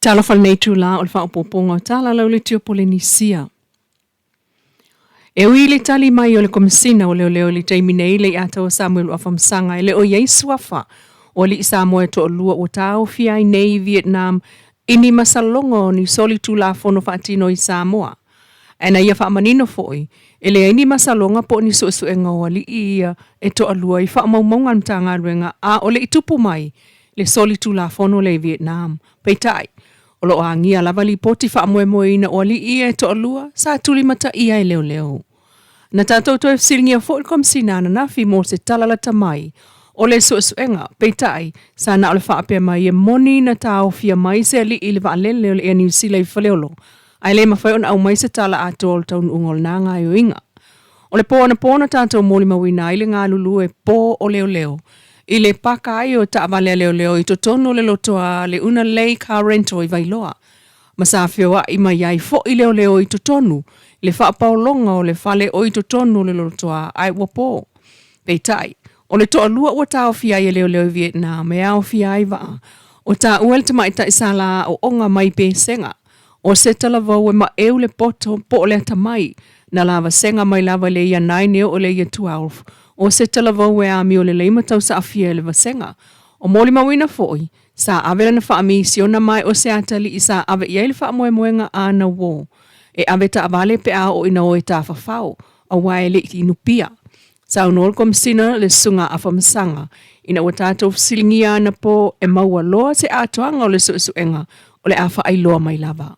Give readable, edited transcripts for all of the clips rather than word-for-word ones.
Tala Fou la o le whaapoponga o tala lau le tio Polenisia. E ui le tali mai o le komisina o leo le taimine le atau Samuel o whamsanga le o Yesu afa o li Samoa to lua o tau fiai nei Vietnam ini masalongo ni soli tula fono whaatino i Samoa. Ana ia whaamanino foi, ele ini masalonga po ni suesu e ngawa li ia e to alua i whaamaumaunga mtanga ruenga a o le itupu mai le soli tula fono le Vietnam. Peitai. O lo angia lava li poti wha moe moe ina o li ia e to alua, sa tuli mata ia e leo leo. Na tātou toi siringia fo il kom sinana na fi mo se talalata mai, o le suenga, peitai, sa na o le whaapea mai e moni na tau fia mai se li ili wa lele o le ea niusila i whaleolo. Ai le mawhai on au mai se tala ato o le taun ungol na ngā o inga. O le pōna tātou mōli mawina ili ngā lulu e pō o leo leo. I le paka ai o taawale leo leo i to tono le lotoa le una lei car rental i vailoa. Masafio a ima iai fo i leo leo i to tonu, le whaapaolonga o le fale o i to tono le lotoa ai wapo. Peitai, o le toa lua ua tau fia i leo leo i Vietnam e au fia ai waa. O ta uel te maita isala o onga mai pe senga. O se tala vau e ma eu le poto po le tamai, na lava senga mai lava le ia 9 o le ia 12. O se tala vau e ami o le leima tau sa afia le vasenga. O moli mawina foi, sa avela na whaami siona mai o se atali i sa ave iei le whaamoe moenga ana wo. E ave ta avale pe a o ina o e ta whawhau, a wae le i nupia. Sa unol kom sina le sunga a whamsanga, ina o tātou silingia ana po e maua loa se atoanga o le suenga o le awha ai loa mai lava.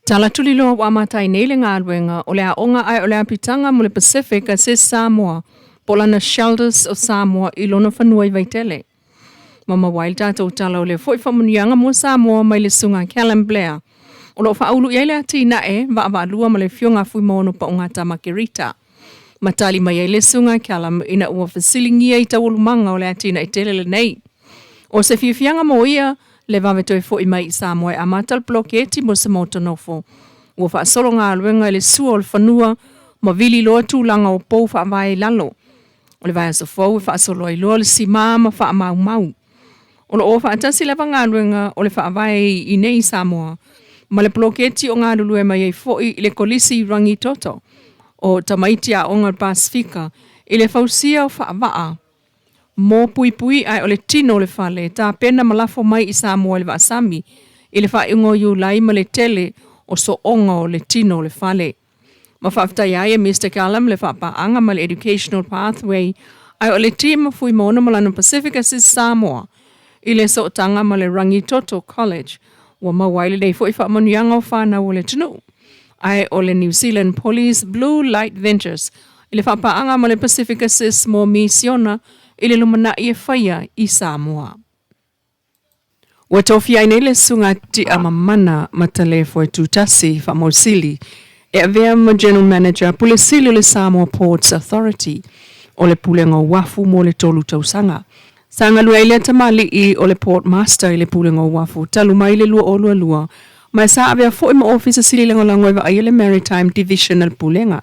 Tala tuli loa wa matai nei le ngāruenga o le aonga ai o le apitanga mo le Pacific a se Samoa, polana shelters o Samoa i lona whanua i vaitele. Mama wail tātou tala o le foi whamunianga mo Samoa mai le sunga Callum Blair. O lo whaulu iei le ati na e, wa lua ma le fionga fui mono pa o ngata makirita. Matali mai iei le sunga Callum ina ua fasilingia i tawulumanga o le ati na i tele le nei. O se fiafianga mo ia, le vave toi fo i mai i Samoa a matal bloketi mo se motonofo. Ua wha solo ngā luenga le sua o le whanua, ma vili loa tūlanga o pou wha vai lalo. O le vai aso fau e wha solo i loa le si ma wha mau mau. O le o wha atasi lewa ngā luenga o le wha vai i nei Samoa. Ma le bloketi o ngā lulu e mai e fo i le kolisi rangi toto. O tamaitia o ngā Pasifika, i le fausia o wha waa. Mō pui ai o le tino le fale, tā pena malafo mai i Samoa le Vaasami, i le whaingo yu lai ma le tele o so onga o le tino le fale. Ma whaftai ai e Mr. Callum le whapaanga ma le Educational Pathway, ai o le tima fui mona malana Pacifica si Samoa, i le so tanga ma le Rangi Toto College, wa mawaile nei fui whaamanianga o whana o le tino. Ai o le New Zealand Police Blue Light Ventures, i le whapaanga ma le Pacifica sis mo misiona, ile lumana i whaia i Samoa. Ua tofi ai nei le sunga ti amamana matale fo e tutasi wha mausili e avea ma General Manager Pulisili le Samoa Ports Authority o le pulenga wafu mo le tolu tausanga. Sanga lua ile tamali i o le Port Master i le pulenga wafu talu mai le lua o lua mai sa avea fo ima office sili lengo lango eva ai le Maritime Division al pulenga.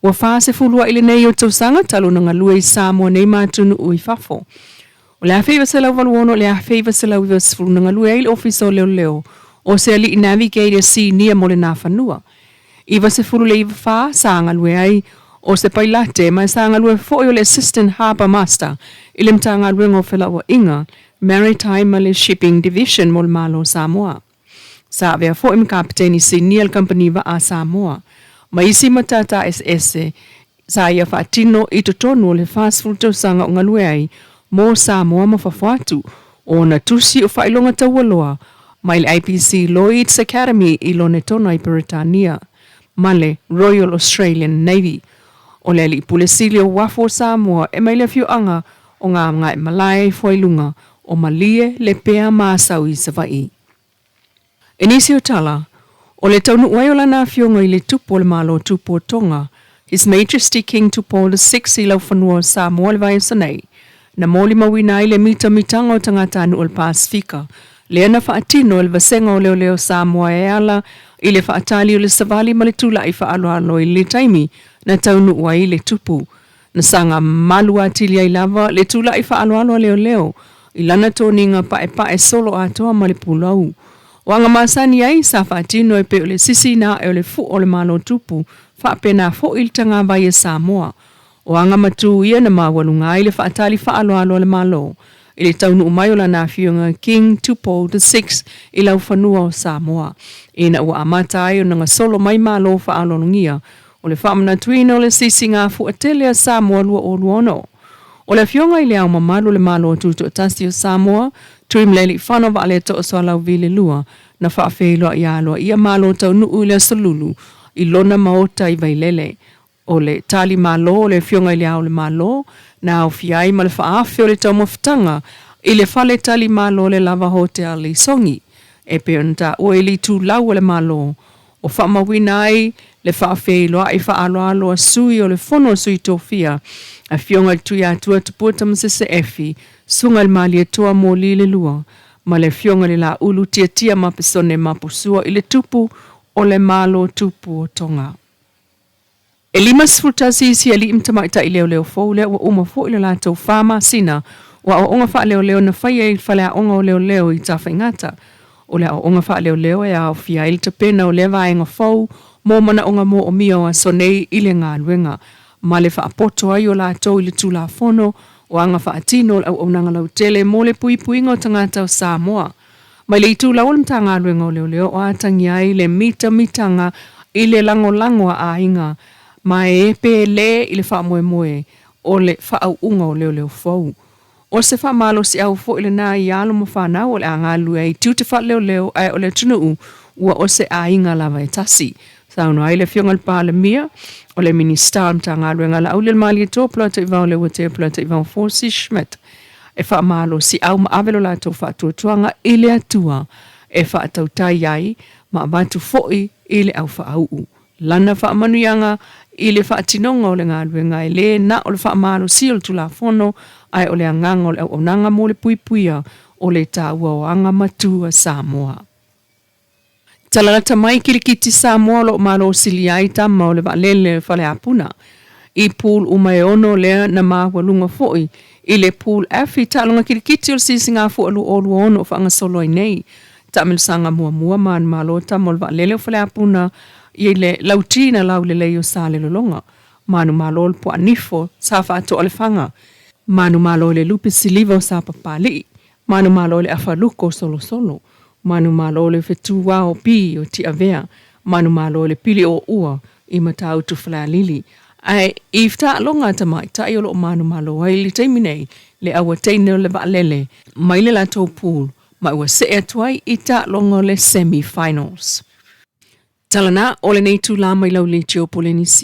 Wa fase fulua ile nei o tausanga talu nga lua i Samoa nei matunu ui fafo. O le awhiwa se lau waluono, le awhiwa se lau iwas fulu nga lua il office o leo leo o se ali i navigator si nia mo le na whanua. Iwa se fulu le iwa wha sa nga lua ai o se pailate mai sa nga lua fo o le Assistant Harbour Master ile mta nga lua ngo whela wa inga Maritime le Shipping Division mo le malo Samoa. Sa avea fo im kapiteni si nia company wa a Samoa. Ma isi matata SS sa ia whaatino i totonu le fast food tausanga o ngaluei mo Samoa ma whawhatu o na tusi o whailonga tawaloa mai le IPC Lloyd's Academy i lone tona i Britannia ma le Royal Australian Navy o le li pulisili o wafo Samoa e mai le fioanga o ngā ngai malai whailunga o malie le pea maasau i savai. Enisi o tala, o le taunu waiola na fionga i le tupo le malo tupo tonga, His Majesty King Tupo VI i lau whanua Samoa le vai sanei, na moli mawina i le mitanga o tangata anu o le Pasifika, le ana whaatino le vasenga o leo leo Samoa e ala i le whaatali o le savali ma le tula i whaaloalo i le taimi na taunu wai le tupu. Na sanga malua tili ai lava le tula i whaaloalo leo leo, ilana toninga pa e solo atoa ma le pulau. O anga masani ai sa whaatino e pe o le sisi na e o le fu o le malo tupu, whaapena fo il tanga vai e Samoa. O anga matu ia na mawalunga i le whaatali whaaloalo le malo. I le taunu umai o la nafionga King Tupo the 6 i lau whanua o Samoa. E na ua amata ai o nanga solo mai malo whaalolungia. O le whaamana tuino le sisi ngā fu atele a Samoa lua o luono. O le fionga i le au mamalu le malo o tuto tasi o Samoa, tuim leli whano wa ale to o soalau vile lua, na whaafeilua i aloa ia malo tau nuu le salulu, i lona maota i vailele. O le tali malo o le fionga i le au le malo, na au fiai ma le whaafe o le tau mawhitanga, i le whale tali malo le lava hotel li songi. E peonta o e li tu lau o le malo, o whaamawina ai le whaafeilua i whaaloa aloa sui o le fono sui tofia, a fionga tui atua tupuata masese efi, sunga le mali atua mo li le lua, ma le fionga le la ulu tia mapesone mapusua i le tupu o le malo tupu o tonga. E lima sfutasi si ali imtamaita i leo fau leo wa uma fo i le lātou whama sina, wa o onga wha leo na whaia i whale a onga o leo i tawhaingata. O le a onga wha leo e a o fia il te pena o le vaenga fau, mō mana onga mō o mio a sonei i le ngā luenga. Ma le whaapoto ai o lātou i le tūla fono, o anga whaatino au nanga lau tele mō le puipuinga o tangata o Samoa. Mai le i tūla o le mtanga luenga o leo o atangi ai le mitanga i le lango a inga, ma e pe le i le whaamoe o le whaauunga o leo fau. O se whaamalo si au fo i le nā i alo mo whanau o le angalu e tiu te wha leo ai o le tunuu ua o se a inga lava e tasi. Sauno ai le fionga le pāle mia o le minister mta ngalu e ngala au le mali e tō plata i vau le wate plata i vau Forsi Schmidt. E whaamalo si au ma avelo la tō whaatuatuanga i le atua e whaatau tai ai ma abatu foi i le au whaau. Lana whaamanuianga i le whaatinonga o le ngalu e ngai le na o le whaamalo si o le tula fono ai o le anganga o le au nanga mo le puipuia o le tāua o anga matua Samoa. Talalata mai kirikiti Samoa lo malo sili ai tama o le valele whale apuna. I pool umaeono lea na mawalunga foi. I le pool afi talunga kirikiti o le sisinga fu alu olu ono o whanga solo ai nei. Tamil sanga mua man malo tama o le valele o whale apuna i le lautina lau le leo sa le lolonga. Manu malo le po anifo sa whaato o le whanga. Manu malo le lupe siliva o sa papali. Manu malo le afaluko solo. Manu malo le fetua o pi o ti avea. Manu malo le pili o ua i matau tu whalalili. Ai, ifta longa tamai, ta i olo manu malo ai li teiminei le awa teine le vaalele, mai le la tau pool, mai ua se atuai i ta longa le semi-finals. Talana, ole nei tu la mai lau le tio polenisi.